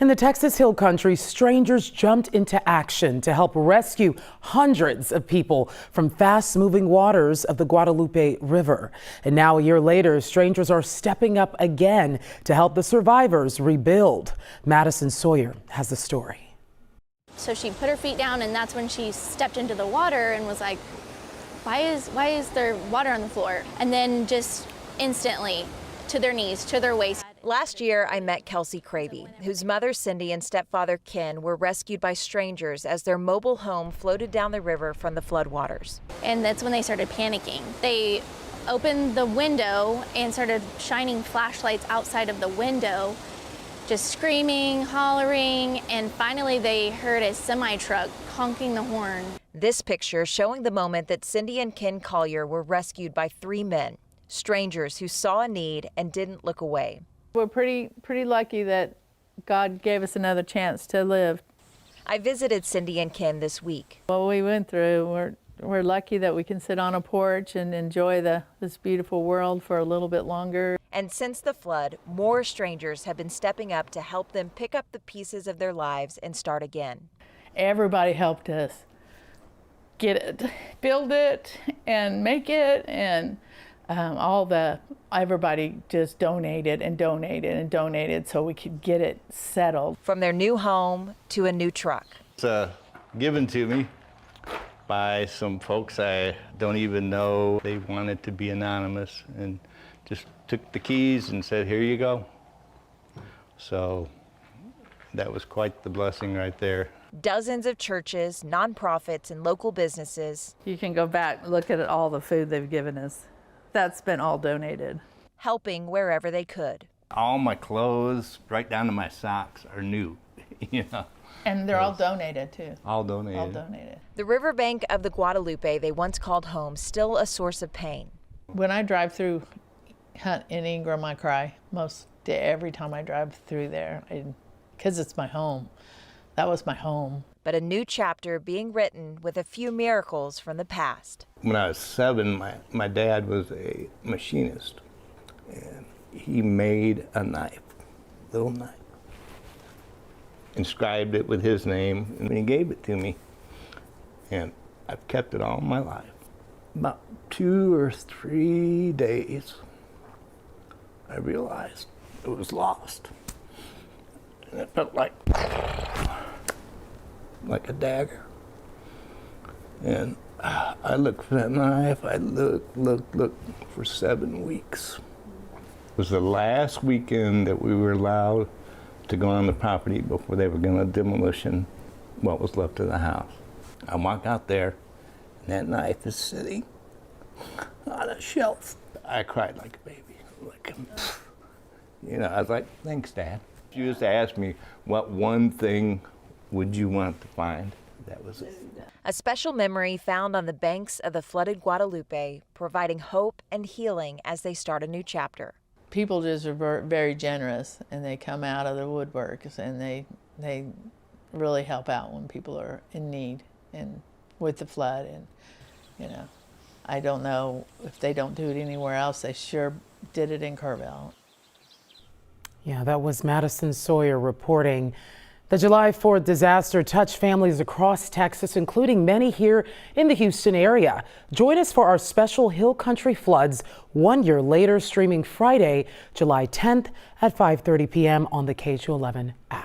In the Texas Hill Country, strangers jumped into action to help rescue hundreds of people from fast-moving waters of the Guadalupe River. And now, a year later, strangers are stepping up again to help the survivors rebuild. Madison Sawyer has the story. So she put her feet down, and that's when she stepped into the water and was like, why is there water on the floor? And then just instantly to their knees, to their waist. Last year, I met Kelsey Cravey, whose mother Cindy and stepfather Ken were rescued by strangers as their mobile home floated down the river from the floodwaters. And that's when they started panicking. They opened the window and started shining flashlights outside of the window, just screaming, hollering, and finally they heard a semi-truck honking the horn. This picture showing the moment that Cindy and Ken Collier were rescued by 3 men, strangers who saw a need and didn't look away. We're pretty lucky that God gave us another chance to live. I visited Cindy and Ken this week. What we went through, we're lucky that we can sit on a porch and enjoy this beautiful world for a little bit longer. And since the flood, more strangers have been stepping up to help them pick up the pieces of their lives and start again. Everybody helped us get it, build it, and make it, and everybody just donated and donated and donated so we could get it settled. From their new home to a new truck. It's given to me by some folks I don't even know. They wanted to be anonymous and just took the keys and said, here you go. So that was quite the blessing right there. Dozens of churches, nonprofits, and local businesses. You can go back and look at all the food they've given us. That's been all donated. Helping wherever they could. All my clothes, right down to my socks, are new, you know. And they're all donated too. All donated. All donated. The riverbank of the Guadalupe they once called home, still a source of pain. When I drive through Hunt and Ingram, I cry every time I drive through there, because it's my home. That was my home. But a new chapter being written with a few miracles from the past. When I was 7, my dad was a machinist, and he made a knife, little knife, inscribed it with his name, and he gave it to me. And I've kept it all my life. About 2 or 3 days, I realized it was lost. And it felt like a dagger. And I looked for that knife. I looked for 7 weeks. It was the last weekend that we were allowed to go on the property before they were going to demolition what was left of the house. I walk out there, and that knife is sitting on a shelf. I cried like a baby. You know, I was like, thanks, Dad. She used to ask me, what one thing would you want to find? That was it. A special memory found on the banks of the flooded Guadalupe, providing hope and healing as they start a new chapter. People just are very generous, and they come out of the woodwork, and they really help out when people are in need and with the flood. And you know, I don't know if they don't do it anywhere else. They sure did it in Kerrville. Yeah, that was Madison Sawyer reporting. The July 4th disaster touched families across Texas, including many here in the Houston area. Join us for our special Hill Country Floods 1 year later, streaming Friday, July 10th at 5:30 p.m. on the KHO11 app.